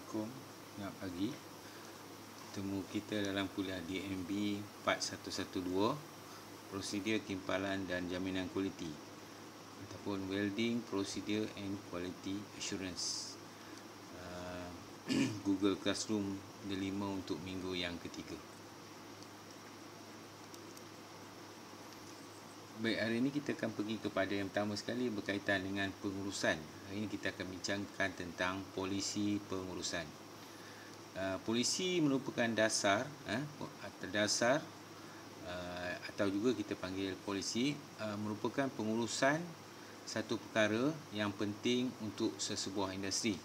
Assalamualaikum, selamat pagi. Temu kita dalam kuliah DMB 4112, Prosedur Timpalan dan Jaminan Kualiti ataupun Welding Procedure and Quality Assurance. Google Classroom dia 5 untuk minggu yang ketiga. Baik, hari ini kita akan pergi kepada yang pertama sekali berkaitan dengan pengurusan. Hari ini kita akan bincangkan tentang polisi pengurusan. Polisi merupakan dasar atau juga kita panggil polisi, merupakan pengurusan satu perkara yang penting untuk sesebuah industri.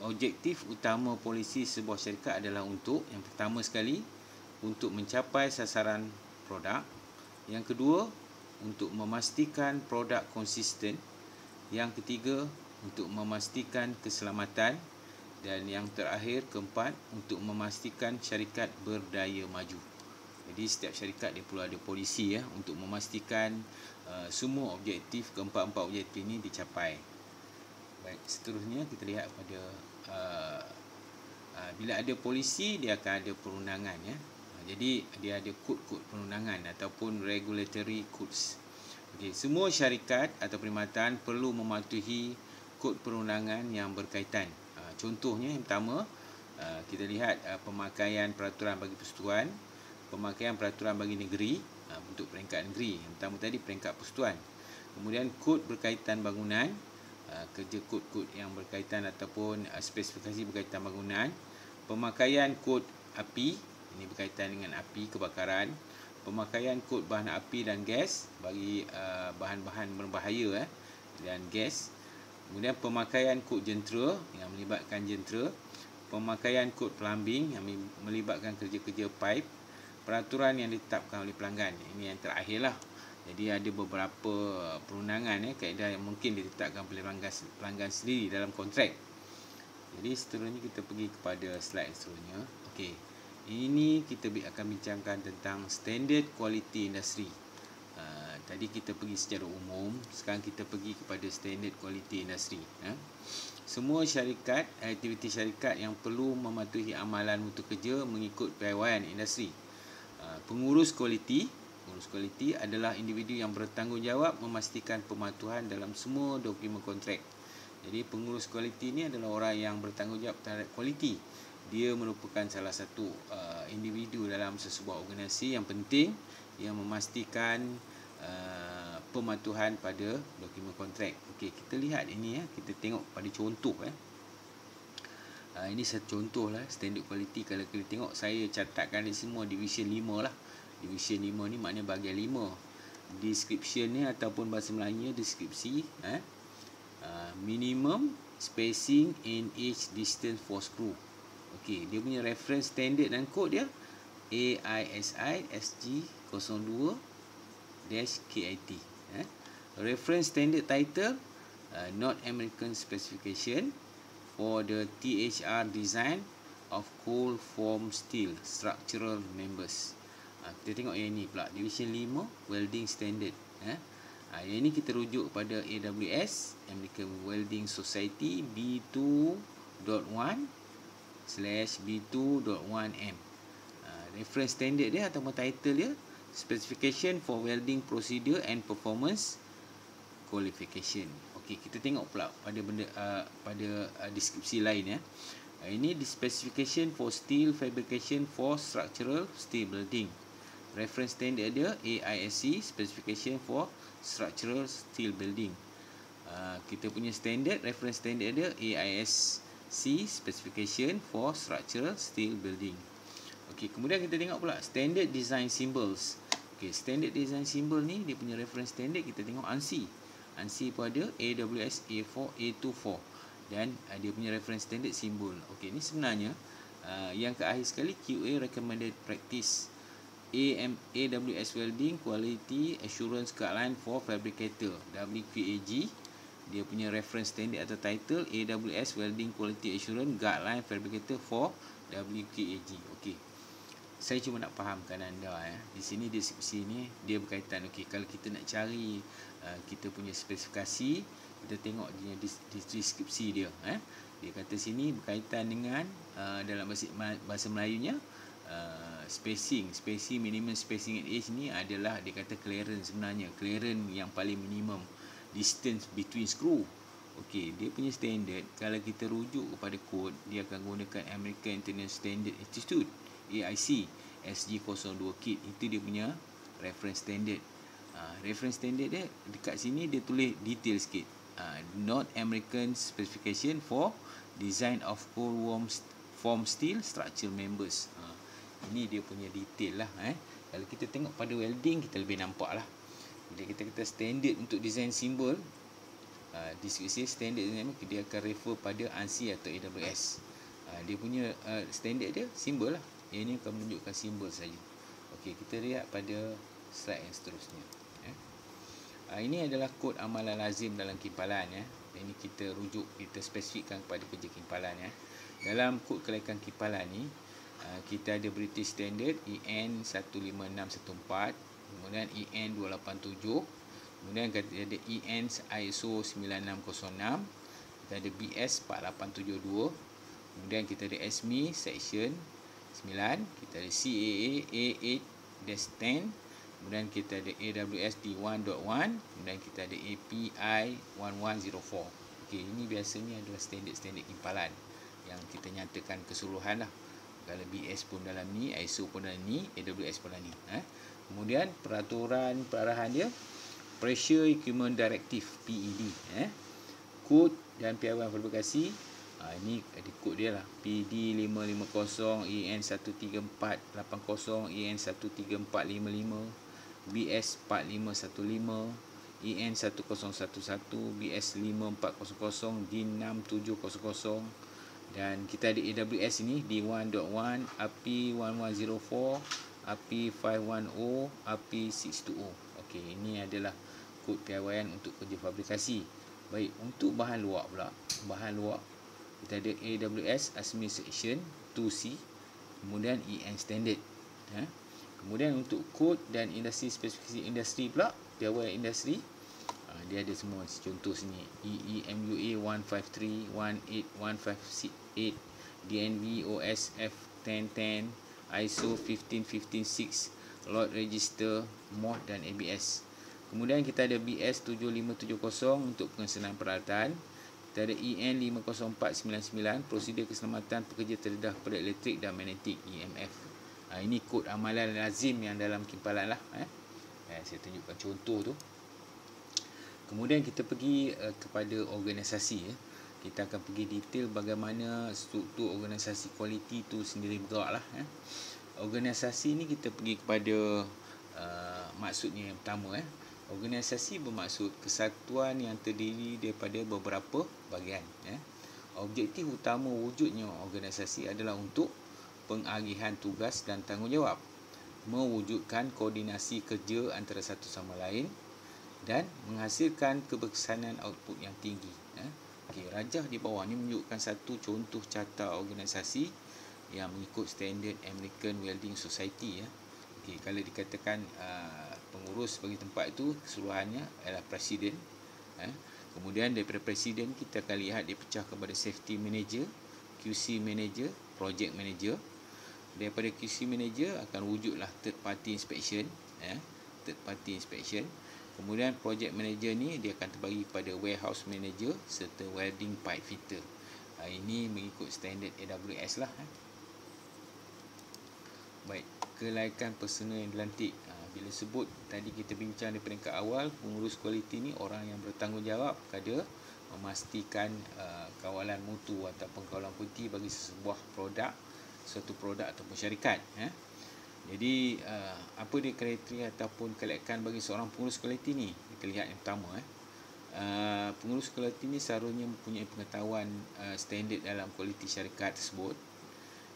Objektif utama polisi sebuah syarikat adalah untuk, yang pertama sekali, untuk mencapai sasaran produk. Yang kedua, untuk memastikan produk konsisten. Yang ketiga, untuk memastikan keselamatan. Dan yang terakhir, keempat, untuk memastikan syarikat berdaya maju. Jadi setiap syarikat dia perlu ada polisi untuk memastikan semua objektif, keempat-empat objektif ini dicapai. Baik, seterusnya kita lihat pada bila ada polisi, dia akan ada perundangan Jadi dia ada kod-kod perundangan ataupun regulatory codes. Okey, semua syarikat atau perkhidmatan perlu mematuhi kod perundangan yang berkaitan. Contohnya yang pertama, kita lihat pemakaian peraturan bagi persekutuan, pemakaian peraturan bagi negeri, untuk peringkat negeri. Yang pertama tadi peringkat persekutuan. Kemudian kod berkaitan bangunan, kerja kod-kod yang berkaitan ataupun spesifikasi berkaitan bangunan, pemakaian kod api, ini berkaitan dengan api kebakaran, pemakaian kod bahan api dan gas bagi bahan-bahan berbahaya dan gas. Kemudian pemakaian kod jentera yang melibatkan jentera, pemakaian kod plumbing yang melibatkan kerja-kerja pipe, peraturan yang ditetapkan oleh pelanggan. Ini yang terakhirlah. Jadi ada beberapa perundangan kaedah yang mungkin ditetapkan oleh pelanggan sendiri dalam kontrak. Jadi seterusnya kita pergi kepada slide seterusnya. Okey. Ini kita akan bincangkan tentang standard quality industry. Tadi kita pergi secara umum, sekarang kita pergi kepada standard quality industry. Semua syarikat, aktiviti syarikat yang perlu mematuhi amalan mutu kerja mengikut piawaian industri. Pengurus kualiti adalah individu yang bertanggungjawab memastikan pematuhan dalam semua dokumen kontrak. Jadi pengurus kualiti ini adalah orang yang bertanggungjawab terhadap kualiti. Dia merupakan salah satu individu dalam sesebuah organisasi yang penting yang memastikan pematuhan pada dokumen kontrak. Okey, kita lihat ini kita tengok pada contoh ini satu contoh standard quality. Kalau kita tengok, saya catatkan ni semua division 5 lah. Division 5 ni maknanya bahagian 5. Description ni ataupun bahasa Melayunya deskripsi, minimum spacing in each distance for screw. Okey, dia punya reference standard dan kod dia AISI SG02-KIT. Reference standard title North American specification for the THR design of cold form steel structural members. Kita tengok yang ini pula, division 5 welding standard. Yang ini kita rujuk pada AWS, American Welding Society B2.1/B2.1M. Reference standard dia atau title dia Specification for Welding Procedure and Performance Qualification. Okey, kita tengok pula pada deskripsi lain Ini the specification for steel fabrication for structural steel building. Reference standard dia AISC, specification for structural steel building. Kita punya standard, reference standard dia AISC, specification for structural steel building. Okey, kemudian kita tengok pula standard design symbols. Okey, standard design symbol ni dia punya reference standard, kita tengok ANSI. ANSI pun ada AWS A4, A24 dan dia punya reference standard simbol. Okey, ni sebenarnya yang ke akhir sekali QA recommended practice. AWS Welding Quality Assurance Guideline for Fabricator, WQAG. Dia punya reference standard atau title AWS Welding Quality Assurance Guideline Fabricator for WQAG. Okey, saya cuma nak fahamkan anda di sini deskripsi ni dia berkaitan. Okey, kalau kita nak cari kita punya spesifikasi, kita tengok dia deskripsi dia. Dia kata sini berkaitan dengan dalam bahasa Melayunya spacing minimum spacing at edge ni adalah dia kata clearance sebenarnya. Clearance yang paling minimum distance between screw. Okey, dia punya standard kalau kita rujuk kepada kod, dia akan gunakan American International Standard Institute AIC SG02 kit. Itu dia punya reference standard. Reference standard dia dekat sini dia tulis detail sikit. North American specification for design of cold form steel structural members. Ini dia punya detail lah. Kalau kita tengok pada welding, kita lebih nampak lah. Bila kita kata standard untuk design simbol, deskripsi standard dia akan refer pada ANSI atau AWS. Dia punya standard dia simbol lah. Yang ini akan menunjukkan simbol saja. Okey, kita lihat pada slide yang seterusnya. Ini adalah kod amalan lazim dalam kimpalan. Ini kita rujuk, kita spesifikkan kepada kerja kimpalan. Dalam kod kelaikan kimpalan ni, kita ada British Standard EN 15614, kemudian EN 287, kemudian kita ada EN ISO 9606, kita ada BS 4872, kemudian kita ada SME Section 9, kita ada CAA A8-10, kemudian kita ada AWS D1.1, kemudian kita ada API 1104. Okey, ini biasanya adalah standard-standard kimpalan yang kita nyatakan keseluruhan lah. Kalau BS pun dalam ni, ISO pun dalam ni, AWS pun dalam ni. Kemudian peraturan perarahan dia, Pressure Equipment Directive PED. Kod dan piawaian fabrikasi. Ini ada kod dia lah. PD 550, EN 13480, EN 13455, BS 4515, EN 1011, BS 5400, DIN 6700, dan kita ada AWS ini D1.1, API 1104, API 510, API 620. Okey, ini adalah kod piawaian untuk kerja fabrikasi. Baik, untuk bahan luar pula. Bahan luar kita ada AWS ASME Section 2C, kemudian EN Standard. Kemudian untuk kod dan industri spesifikasi industri pula, piawaian industri, dia ada semua contoh sini. EEMUA 153, 18158, DNV OSF 1010, ISO 15156, Lot Register, MOD dan ABS. Kemudian kita ada BS 7570 untuk pengesanan peralatan. Kita ada EN 50499, prosedur keselamatan pekerja terdedah pada elektrik dan magnetik, EMF. Ini kod amalan lazim yang dalam kimpalan lah. Saya tunjukkan contoh tu. Kemudian kita pergi kepada organisasi. Kita akan pergi detail bagaimana struktur organisasi kualiti tu sendiri bergerak lah. Organisasi ni kita pergi kepada maksudnya yang pertama. Organisasi bermaksud kesatuan yang terdiri daripada beberapa bahagian. Objektif utama wujudnya organisasi adalah untuk pengagihan tugas dan tanggungjawab, mewujudkan koordinasi kerja antara satu sama lain dan menghasilkan keberkesanan output yang tinggi. Okey, rajah di bawah ni menunjukkan satu contoh carta organisasi yang mengikut standard American Welding Society. Okey, kalau dikatakan pengurus bagi tempat itu keseluruhannya adalah presiden. Kemudian daripada presiden kita akan lihat dia pecah kepada safety manager, QC manager, project manager. Daripada QC manager akan wujudlah third party inspection. Third party inspection. Kemudian project manager ni dia akan terbagi pada warehouse manager serta welding pipe fitter. Ini mengikut standard AWS lah. Baik, kelaikan personal yang dilantik. Bila sebut tadi kita bincang di peringkat awal, pengurus kualiti ni orang yang bertanggungjawab pada memastikan kawalan mutu atau kawalan kualiti bagi sebuah produk, suatu produk ataupun syarikat. Jadi apa dia kriteria ataupun kelaikan bagi seorang pengurus kualiti ni? Kita lihat yang pertama. Pengurus kualiti ni seharusnya mempunyai pengetahuan standard dalam kualiti syarikat tersebut.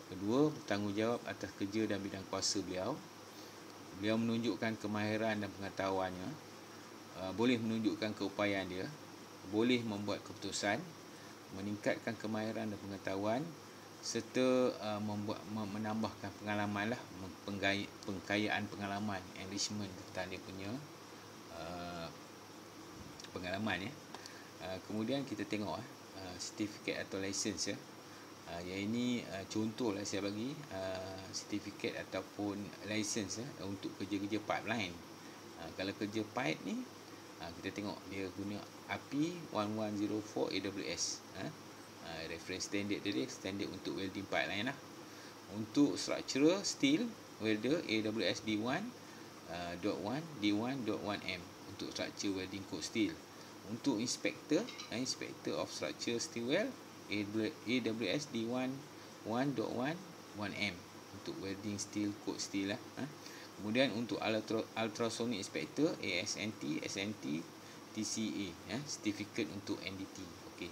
Kedua, bertanggungjawab atas kerja dan bidang kuasa beliau. Beliau menunjukkan kemahiran dan pengetahuannya, boleh menunjukkan keupayaan dia, boleh membuat keputusan, meningkatkan kemahiran dan pengetahuan, serta menambahkan pengalaman lah, pengkayaan pengalaman, enrichment tentang dia punya pengalaman. Kemudian kita tengok sertifikat atau license ya. Yang ini contohlah saya bagi sertifikat ataupun license untuk kerja-kerja pipeline. Kalau kerja pipe ni kita tengok dia guna API 1104 AWS. Reference standard dia standard untuk welding pipeline lah. Untuk structural steel welder AWS D1.1 D1.1M untuk structure welding code steel. Untuk inspector of structure steel well AWS D1 1.1.1M untuk welding steel code steel lah. Kemudian untuk ultrasonic inspector ASNT SNT TCA certificate untuk NDT. Okey.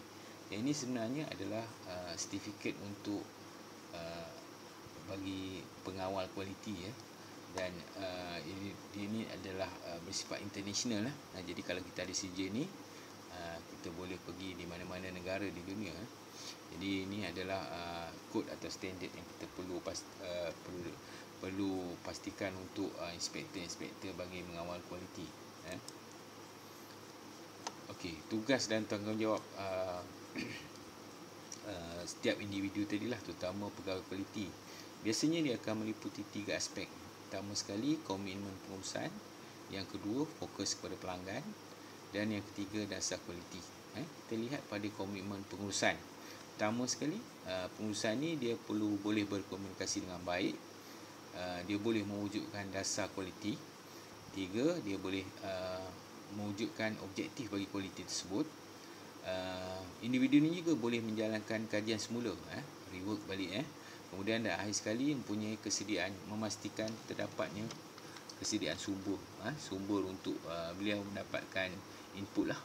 Yang ini sebenarnya adalah sertifikat untuk bagi pengawal kualiti ya. Dan ini adalah bersifat international lah. Jadi kalau kita ada CJ ni kita boleh pergi di mana-mana negara di dunia. Jadi ini adalah kod atau standard yang kita perlu pastikan untuk inspektor bagi mengawal kualiti. Okey, tugas dan tanggungjawab setiap individu tadilah, terutama pegawai kualiti. Biasanya dia akan meliputi 3 aspek. Pertama sekali, komitmen pengurusan. Yang kedua, fokus kepada pelanggan. Dan yang ketiga, dasar kualiti. Kita lihat pada komitmen pengurusan. Pertama sekali, pengurusan ni dia boleh berkomunikasi dengan baik. Dia boleh mewujudkan dasar kualiti. Tiga, dia boleh mewujudkan objektif bagi kualiti tersebut. Individu ni juga boleh menjalankan kajian semula, rework balik. Kemudian dan akhir sekali mempunyai kesediaan, memastikan terdapatnya kesediaan sumber untuk beliau mendapatkan input lah.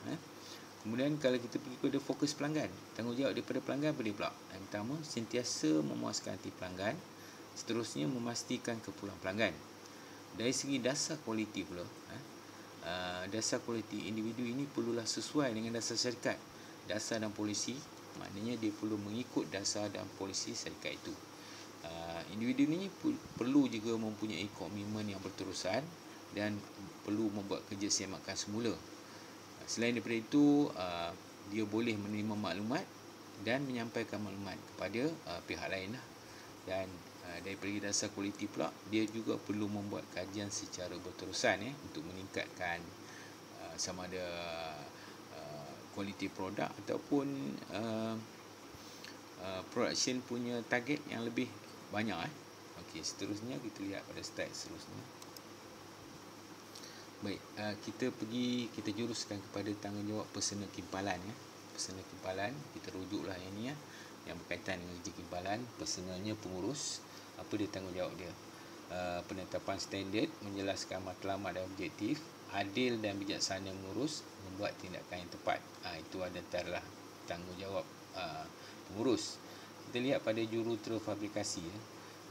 Kemudian kalau kita pergi kepada fokus pelanggan, tanggungjawab daripada pelanggan pada pula. Yang pertama, sentiasa memuaskan hati pelanggan. Seterusnya, memastikan keperluan pelanggan. Dari segi dasar kualiti pula, dasar kualiti individu ini perlulah sesuai dengan dasar syarikat, dasar dan polisi. Maknanya dia perlu mengikut dasar dan polisi syarikat itu. Individu ini perlu juga mempunyai komitmen yang berterusan dan perlu membuat kerja semakan semula. Selain daripada itu, dia boleh menerima maklumat dan menyampaikan maklumat kepada pihak lain lah. Dan daripada dasar kualiti pula, dia juga perlu membuat kajian secara berterusan untuk meningkatkan sama ada kualiti produk ataupun production punya target yang lebih banyak. Okey, seterusnya kita lihat pada slide seterusnya. Baik, kita juruskan kepada tanggungjawab personal kimpalan. Personal kimpalan, kita rujuklah yang ni yang berkaitan dengan kerja kimpalan. Personalnya pengurus, apa dia tanggungjawab dia? Penetapan standard, menjelaskan matlamat dan objektif, adil dan bijaksana mengurus, membuat tindakan yang tepat. Itu adalah tanggungjawab pengurus. Kita lihat pada jurutera fabrikasi,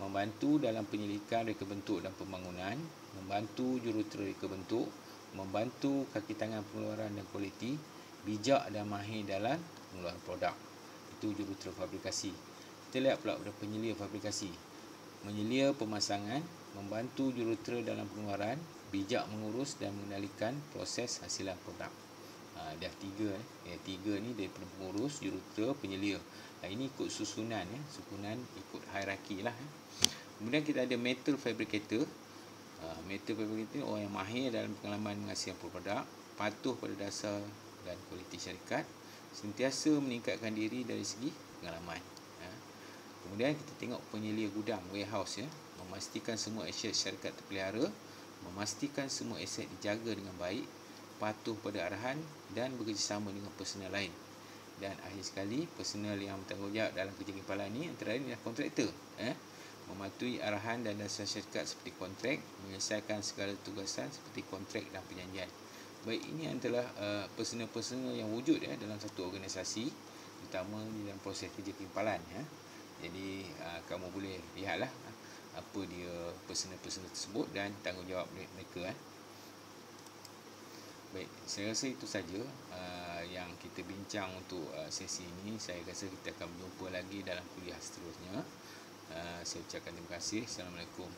membantu dalam penyelidikan reka bentuk dan pembangunan, membantu jurutera reka bentuk, membantu kaki tangan pengeluaran dan kualiti, bijak dan mahir dalam pengeluaran produk. Itu jurutera fabrikasi. Kita lihat pula pada penyelia fabrikasi, menyelia pemasangan, membantu jurutera dalam pengeluaran, bijak mengurus dan mengendalikan proses hasilan produk. Dah tiga. Tiga ni daripada pengurus, jurutera, penyelia. Ini ikut susunan, susunan ikut hierarki lah. Kemudian kita ada metal fabricator. Metal fabricator orang yang mahir dalam pengalaman menghasilkan produk, patuh pada dasar dan kualiti syarikat, sentiasa meningkatkan diri dari segi pengalaman. Kemudian kita tengok penyelia gudang, warehouse, memastikan semua aset syarikat terpelihara, memastikan semua aset dijaga dengan baik, patuh pada arahan dan bekerjasama dengan personal lain. Dan akhir sekali, personal yang bertanggungjawab dalam kerja kimpalan ini antara lain adalah kontraktor, mematuhi arahan dan dasar syarikat seperti kontrak, menyelesaikan segala tugasan seperti kontrak dan perjanjian. Baik, ini adalah personal-personal yang wujud dalam satu organisasi, terutama dalam proses kerja kimpalan. Jadi kamu boleh lihatlah apa dia personal-personal tersebut dan tanggungjawab mereka. Baik, saya rasa itu saja yang kita bincang untuk sesi ini. Saya rasa kita akan berjumpa lagi dalam kuliah seterusnya. Saya ucapkan terima kasih. Assalamualaikum.